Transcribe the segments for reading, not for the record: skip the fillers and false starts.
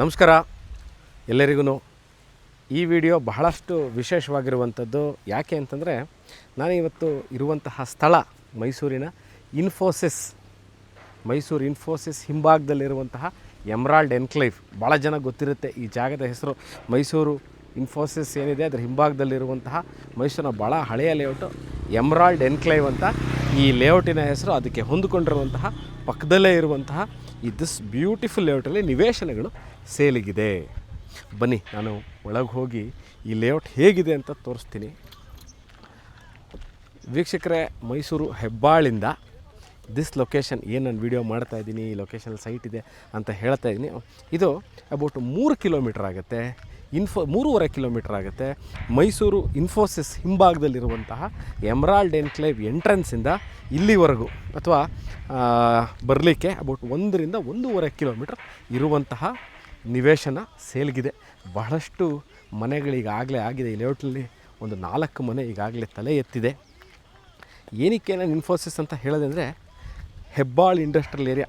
ನಮಸ್ಕಾರ ಎಲ್ಲರಿಗೂ. ಈ ವಿಡಿಯೋ ಬಹಳಷ್ಟು ವಿಶೇಷವಾಗಿರುವಂಥದ್ದು. ಯಾಕೆ ಅಂತಂದರೆ ನಾನು ಇವತ್ತು ಇರುವಂತಹ ಸ್ಥಳ ಮೈಸೂರಿನ ಮೈಸೂರು ಇನ್ಫೋಸಿಸ್ ಹಿಂಭಾಗದಲ್ಲಿರುವಂತಹ ಎಮ್ರಾಲ್ಡ್ ಎನ್ಕ್ಲೇವ್. ಭಾಳ ಜನ ಗೊತ್ತಿರುತ್ತೆ ಈ ಜಾಗದ ಹೆಸರು. ಮೈಸೂರು ಇನ್ಫೋಸಿಸ್ ಏನಿದೆ ಅದರ ಹಿಂಭಾಗದಲ್ಲಿರುವಂತಹ ಮೈಸೂರಿನ ಭಾಳ ಹಳೆಯ ಲೇಔಟು ಎಮ್ರಾಲ್ಡ್ ಎನ್ಕ್ಲೇವ್ ಅಂತ ಈ ಲೇಔಟಿನ ಹೆಸರು. ಅದಕ್ಕೆ ಹೊಂದಿಕೊಂಡಿರುವಂತಹ ಪಕ್ಕದಲ್ಲೇ ಇರುವಂತಹ ದಿಸ್ ಬ್ಯೂಟಿಫುಲ್ ಲೇಔಟಲ್ಲಿ ನಿವೇಶನಗಳು ಸೇಲಿಗಿದೆ. ಬನ್ನಿ ನಾನು ಒಳಗೆ ಹೋಗಿ ಈ ಲೇಔಟ್ ಹೇಗಿದೆ ಅಂತ ತೋರಿಸ್ತೀನಿ. ವೀಕ್ಷಕರೇ, ಮೈಸೂರು ಹೆಬ್ಬಾಳಿಂದ ದಿಸ್ ಲೊಕೇಶನ್ ಏನು ನಾನು ವೀಡಿಯೋ ಮಾಡ್ತಾಯಿದ್ದೀನಿ, ಈ ಲೊಕೇಶನ್ ಸೈಟ್ ಇದೆ ಅಂತ ಹೇಳ್ತಾ ಇದ್ದೀನಿ. ಇದು ಅಬೌಟ್ 3 ಕಿಲೋಮೀಟ್ರ್ ಆಗುತ್ತೆ, 3.5 ಕಿಲೋಮೀಟ್ರ್ ಆಗುತ್ತೆ. ಮೈಸೂರು ಇನ್ಫೋಸಿಸ್ ಹಿಂಭಾಗದಲ್ಲಿರುವಂತಹ ಎಮ್ರಾಲ್ಡ್ ಎನ್ಕ್ಲೇವ್ ಎಂಟ್ರೆನ್ಸಿಂದ ಇಲ್ಲಿವರೆಗೂ ಅಥವಾ ಬರಲಿಕ್ಕೆ ಅಬೌಟ್ 1 ರಿಂದ 1.5 ಕಿಲೋಮೀಟ್ರ್ ಇರುವಂತಹ ನಿವೇಶನ ಸೇಲ್ಗಿದೆ. ಬಹಳಷ್ಟು ಮನೆಗಳೀಗಾಗಲೇ ಆಗಿದೆ. ಈ ಲೇಔಟಲ್ಲಿ ಒಂದು 4 ಮನೆ ಈಗಾಗಲೇ ತಲೆ ಎತ್ತಿದೆ. ಏನಕ್ಕೆ ನಾನು ಇನ್ಫೋಸಿಸ್ ಅಂತ ಹೇಳೋದೆ ಅಂದರೆ, ಹೆಬ್ಬಾಳು ಇಂಡಸ್ಟ್ರಿಯಲ್ ಏರಿಯಾ,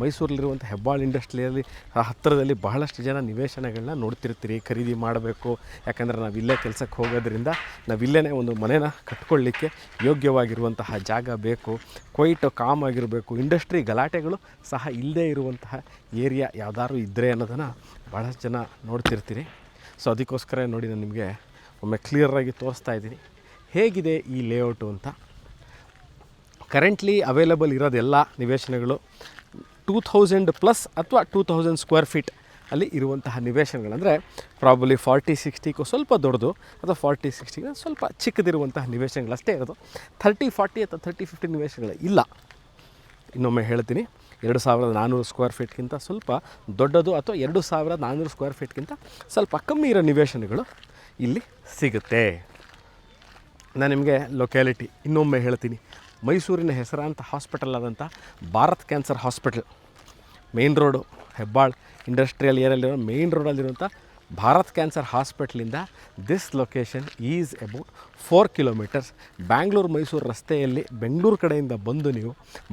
ಮೈಸೂರಲ್ಲಿರುವಂಥ ಹೆಬ್ಬಾಳು ಇಂಡಸ್ಟ್ರಿಯಲ್ ಏರಿಯಾ ಹತ್ತಿರದಲ್ಲಿ ಬಹಳಷ್ಟು ಜನ ನಿವೇಶನಗಳನ್ನ ನೋಡ್ತಿರ್ತೀರಿ, ಖರೀದಿ ಮಾಡಬೇಕು. ಯಾಕಂದರೆ ನಾವು ಇಲ್ಲೇ ಕೆಲಸಕ್ಕೆ ಹೋಗೋದ್ರಿಂದ ನಾವಿಲ್ಲೇ ಒಂದು ಮನೇನ ಕಟ್ಕೊಳ್ಳಿಕ್ಕೆ ಯೋಗ್ಯವಾಗಿರುವಂತಹ ಜಾಗ ಬೇಕು. ಕ್ವೈಟ್ ಕಾಮ್ ಆಗಿರಬೇಕು. ಇಂಡಸ್ಟ್ರಿ ಗಲಾಟೆಗಳು ಸಹ ಇಲ್ಲದೇ ಇರುವಂತಹ ಏರಿಯಾ ಯಾವುದಾದ್ರು ಇದ್ದರೆ ಅನ್ನೋದನ್ನು ಭಾಳಷ್ಟು ಜನ ನೋಡ್ತಿರ್ತೀರಿ. ಸೊ ಅದಕ್ಕೋಸ್ಕರ ನೋಡಿ ನಾನು ನಿಮಗೆ ಒಮ್ಮೆ ಕ್ಲಿಯರಾಗಿ ತೋರಿಸ್ತಾ ಇದ್ದೀನಿ ಹೇಗಿದೆ ಈ ಲೇಔಟು ಅಂತ. ಕರೆಂಟ್ಲಿ ಅವೈಲೇಬಲ್ ಇರೋದೆಲ್ಲ ನಿವೇಶನಗಳು 2000+ ಅಥವಾ 2000 ಸ್ಕ್ವೇರ್ ಫೀಟ್ ಅಲ್ಲಿ ಇರುವಂತಹ ನಿವೇಶನಗಳು. ಅಂದರೆ ಪ್ರಾಬಲಿ 40-60ಗೂ ಸ್ವಲ್ಪ ದೊಡ್ಡದು ಅಥವಾ 40-60 ಸ್ವಲ್ಪ ಚಿಕ್ಕದಿರುವಂತಹ ನಿವೇಶನಗಳಷ್ಟೇ ಇರೋದು. 30-40 ಅಥವಾ 30-50 ನಿವೇಶನಗಳು ಇಲ್ಲ. ಇನ್ನೊಮ್ಮೆ ಹೇಳ್ತೀನಿ, 2400 ಸ್ಕ್ವೇರ್ ಫೀಟ್ಗಿಂತ ಸ್ವಲ್ಪ ದೊಡ್ಡದು ಅಥವಾ 2400 ಸ್ಕ್ವೇರ್ ಫೀಟ್ಗಿಂತ ಸ್ವಲ್ಪ ಕಮ್ಮಿ ಇರೋ ನಿವೇಶನಗಳು ಇಲ್ಲಿ ಸಿಗುತ್ತೆ. ನಾನು ನಿಮಗೆ ಲೊಕ್ಯಾಲಿಟಿ ಇನ್ನೊಮ್ಮೆ ಹೇಳ್ತೀನಿ. ಮೈಸೂರಿನ ಹೆಸರಾಂತ ಹಾಸ್ಪಿಟಲ್ ಆದಂಥ Bharat cancer hospital, main road Hebbal industrial ಏರಿಯಲ್ಲಿರೋ ಮೇನ್ ರೋಡಲ್ಲಿರುವಂಥ ಭಾರತ್ ಕ್ಯಾನ್ಸರ್ ಹಾಸ್ಪಿಟ್ಲಿಂದ this location is about 4 kilometres. Bangalore Mysore ರಸ್ತೆಯಲ್ಲಿ ಬೆಂಗಳೂರು ಕಡೆಯಿಂದ ಬಂದು ನೀವು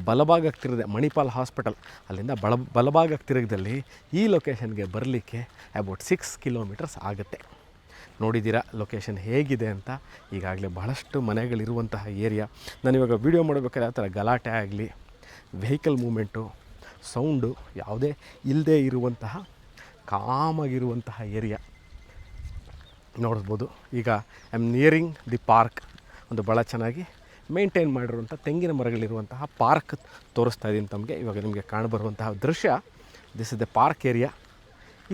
ಬಲಭಾಗಕ್ಕೆ ತಿರುಗಿದೆ ಮಣಿಪಾಲ್ ಹಾಸ್ಪಿಟಲ್, ಅಲ್ಲಿಂದ ಬಲಭಾಗಕ್ಕೆ ತಿರುಗದಲ್ಲಿ ಈ ಲೊಕೇಶನ್ಗೆ ಬರಲಿಕ್ಕೆ ಅಬೌಟ್ 6 ಕಿಲೋಮೀಟರ್ಸ್ ಆಗುತ್ತೆ. ನೋಡಿದ್ದೀರಾ ಲೊಕೇಶನ್ ಹೇಗಿದೆ ಅಂತ. ಈಗಾಗಲೇ ಬಹಳಷ್ಟು ಮನೆಗಳಿರುವಂತಹ ಏರಿಯಾ. ನಾನಿವಾಗ ವೀಡಿಯೋ ಮಾಡಬೇಕಾದ್ರೆ ಆ ಥರ ಗಲಾಟೆ ಆಗಲಿ, ವೆಹಿಕಲ್ ಮೂಮೆಂಟು, ಸೌಂಡು ಯಾವುದೇ ಇಲ್ಲದೆ ಇರುವಂತಹ ಕಾಮಾಗಿರುವಂತಹ ಏರಿಯಾ ನೋಡ್ಬೋದು. ಈಗ I am nearing the park. ಒಂದು ಭಾಳ ಚೆನ್ನಾಗಿ ಮೇಂಟೈನ್ ಮಾಡಿರುವಂಥ ತೆಂಗಿನ ಮರಗಳಿರುವಂತಹ ಪಾರ್ಕ್ ತೋರಿಸ್ತಾ ಇದ್ದೀನಿ ತಮಗೆ. ಇವಾಗ ನಿಮಗೆ ಕಾಣಬರುವಂತಹ ದೃಶ್ಯ, this is the park area.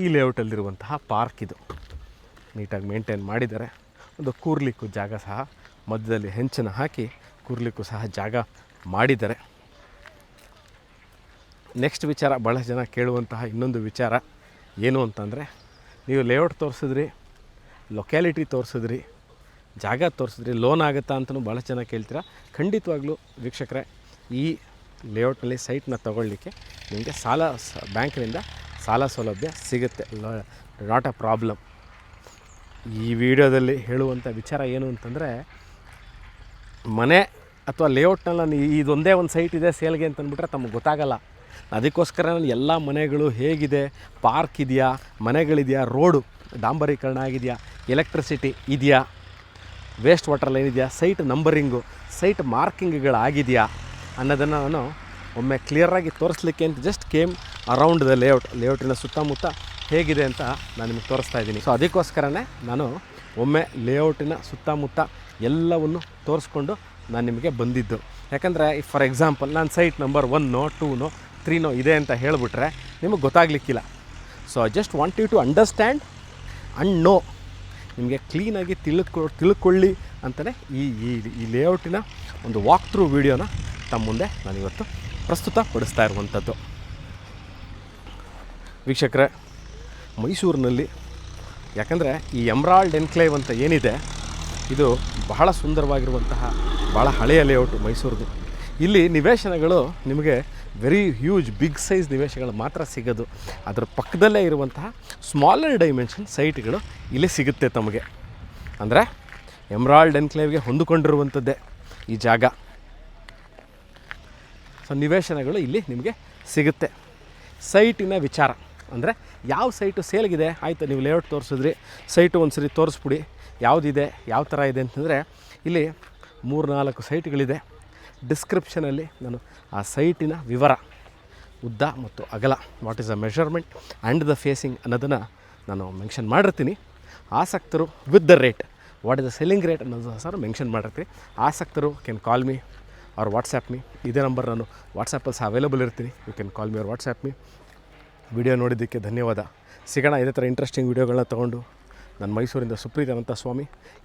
ಈ ಲೇಔಟಲ್ಲಿರುವಂತಹ ಪಾರ್ಕ್ ಇದು ನೀಟಾಗಿ ಮೇಂಟೈನ್ ಮಾಡಿದ್ದಾರೆ. ಒಂದು ಕೂರ್ಲಿಕ್ಕೂ ಜಾಗ ಸಹ ಮಧ್ಯದಲ್ಲಿ ಹೆಂಚನ್ನು ಹಾಕಿ ಕೂರ್ಲಿಕ್ಕೂ ಸಹ ಜಾಗ ಮಾಡಿದ್ದಾರೆ. ನೆಕ್ಸ್ಟ್ ವಿಚಾರ, ಭಾಳಷ್ಟು ಜನ ಕೇಳುವಂತಹ ಇನ್ನೊಂದು ವಿಚಾರ ಏನು ಅಂತಂದರೆ, ನೀವು ಲೇಔಟ್ ತೋರಿಸಿದ್ರಿ, ಲೊಕ್ಯಾಲಿಟಿ ತೋರಿಸಿದ್ರಿ, ಜಾಗ ತೋರಿಸಿದ್ರಿ, ಲೋನ್ ಆಗುತ್ತಾ ಅಂತಲೂ ಭಾಳಷ್ಟು ಜನ ಕೇಳ್ತೀರಾ. ಖಂಡಿತವಾಗ್ಲೂ ವೀಕ್ಷಕರೇ, ಈ ಲೇಔಟ್ನಲ್ಲಿ ಸೈಟ್ನ ತೊಗೊಳ್ಳಿಕ್ಕೆ ನಿಮಗೆ ಬ್ಯಾಂಕಿನಿಂದ ಸಾಲ ಸೌಲಭ್ಯ ಸಿಗುತ್ತೆ. Not a problem. ಈ ವಿಡಿಯೋದಲ್ಲಿ ಹೇಳುವಂಥ ವಿಚಾರ ಏನು ಅಂತಂದರೆ, ಮನೆ ಅಥವಾ ಲೇಔಟ್ನಲ್ಲಿ ಇದೊಂದೇ ಒಂದು ಸೈಟ್ ಇದೆ ಸೇಲ್ಗೆ ಅಂತಂದ್ಬಿಟ್ರೆ ತಮಗೆ ಗೊತ್ತಾಗಲ್ಲ. ಅದಕ್ಕೋಸ್ಕರ ಎಲ್ಲ ಮನೆಗಳು ಹೇಗಿದೆ, ಪಾರ್ಕ್ ಇದೆಯಾ, ಮನೆಗಳಿದೆಯಾ, ರೋಡು ಡಾಂಬರೀಕರಣ ಆಗಿದೆಯಾ, ಎಲೆಕ್ಟ್ರಿಸಿಟಿ ಇದೆಯಾ, ವೇಸ್ಟ್ ವಾಟರ್ ಲೈನ್ ಇದೆಯಾ, ಸೈಟ್ ನಂಬರಿಂಗು, ಸೈಟ್ ಮಾರ್ಕಿಂಗ್ಗಳಾಗಿದೆಯಾ ಅನ್ನೋದನ್ನು ನಾನು ಒಮ್ಮೆ ಕ್ಲಿಯರಾಗಿ ತೋರಿಸ್ಲಿಕ್ಕೆ ಅಂತ ಜಸ್ಟ್ ಕೇಮ್ ಅರೌಂಡ್ ದ ಲೇಔಟಿನ ಸುತ್ತಮುತ್ತ ಹೇಗಿದೆ ಅಂತ ನಾನು ನಿಮಗೆ ತೋರಿಸ್ತಾ ಇದ್ದೀನಿ. ಸೊ ಅದಕ್ಕೋಸ್ಕರನೇ ನಾನು ಒಮ್ಮೆ ಲೇಔಟಿನ ಸುತ್ತಮುತ್ತ ಎಲ್ಲವನ್ನು ತೋರಿಸ್ಕೊಂಡು ನಾನು ನಿಮಗೆ ಬಂದಿದ್ದು. ಯಾಕಂದರೆ ಫಾರ್ ಎಕ್ಸಾಂಪಲ್ ನಾನು ಸೈಟ್ ನಂಬರ್ 1ನೋ 2ನೋ 3ನೋ ಇದೆ ಅಂತ ಹೇಳಿಬಿಟ್ರೆ ನಿಮಗೆ ಗೊತ್ತಾಗಲಿಕ್ಕಿಲ್ಲ. So I just want you to understand and know. ನಿಮಗೆ ಕ್ಲೀನಾಗಿ ತಿಳ್ಕೊಳ್ಳಿ ಅಂತಲೇ ಈ ಲೇಔಟಿನ ಒಂದು ವಾಕ್ ಥ್ರೂ ವೀಡಿಯೋನ ತಮ್ಮ ಮುಂದೆ ನಾನಿವತ್ತು ಪ್ರಸ್ತುತಪಡಿಸ್ತಾ ಇರುವಂಥದ್ದು. ವೀಕ್ಷಕರೇ, ಮೈಸೂರಿನಲ್ಲಿ ಯಾಕಂದರೆ ಈ ಎಮ್ರಾಲ್ಡ್ ಎನ್ಕ್ಲೇವ್ ಅಂತ ಏನಿದೆ ಇದು ಬಹಳ ಸುಂದರವಾಗಿರುವಂತಹ ಭಾಳ ಹಳೆಯ ಲೇಔಟು ಮೈಸೂರದು. ಇಲ್ಲಿ ನಿವೇಶನಗಳು ನಿಮಗೆ ವೆರಿ ಹ್ಯೂಜ್ ಬಿಗ್ ಸೈಜ್ ನಿವೇಶನಗಳು ಮಾತ್ರ ಸಿಗೋದು. ಅದರ ಪಕ್ಕದಲ್ಲೇ ಇರುವಂತಹ ಸ್ಮಾಲರ್ ಡೈಮೆನ್ಷನ್ ಸೈಟ್ಗಳು ಇಲ್ಲಿ ಸಿಗುತ್ತೆ ತಮಗೆ. ಅಂದರೆ ಎಮ್ರಾಲ್ಡ್ ಎನ್ಕ್ಲೇವ್ಗೆ ಹೊಂದಿಕೊಂಡಿರುವಂಥದ್ದೇ ಈ ಜಾಗ. ಸೊ ನಿವೇಶನಗಳು ಇಲ್ಲಿ ನಿಮಗೆ ಸಿಗುತ್ತೆ. ಸೈಟಿನ ವಿಚಾರ ಅಂದರೆ ಯಾವ ಸೈಟು ಸೇಲ್ಗಿದೆ, ಆಯಿತು ನೀವು ಲೇಔಟ್ ತೋರಿಸಿದ್ರಿ, ಸೈಟು ಒಂದು ಸರಿ ತೋರಿಸ್ಬಿಡಿ ಯಾವುದಿದೆ ಯಾವ ಥರ ಇದೆ ಅಂತಂದರೆ ಇಲ್ಲಿ 3-4 ಸೈಟ್ಗಳಿದೆ. ಡಿಸ್ಕ್ರಿಪ್ಷನಲ್ಲಿ ನಾನು ಆ ಸೈಟಿನ ವಿವರ, ಉದ್ದ ಮತ್ತು ಅಗಲ, what is the measurement and the facing ಅನ್ನೋದನ್ನು ನಾನು ಮೆನ್ಷನ್ ಮಾಡಿರ್ತೀನಿ. ಆಸಕ್ತರು with the rate, what is the selling rate ಅನ್ನೋದು ಸರ್ ಮೆನ್ಷನ್ ಮಾಡಿರ್ತೀನಿ. ಆಸಕ್ತರು can call me or WhatsApp me. ಇದೇ ನಂಬರ್ ನಾನು ವಾಟ್ಸಪ್ಪಲ್ಲಿ ಸಹ ಅವೈಲೇಬಲ್ ಇರ್ತೀನಿ. You can call me or WhatsApp me. Video ನೋಡಿದ್ದಕ್ಕೆ ಧನ್ಯವಾದ. ಸಿಗೋಣ ಇದೇ ಥರ ಇಂಟ್ರೆಸ್ಟಿಂಗ್ ವೀಡಿಯೋಗಳನ್ನ ತೊಗೊಂಡು. ನಾನು ಮೈಸೂರಿಂದ ಸುಪ್ರೀತ್ ಅನಂತ ಸ್ವಾಮಿ.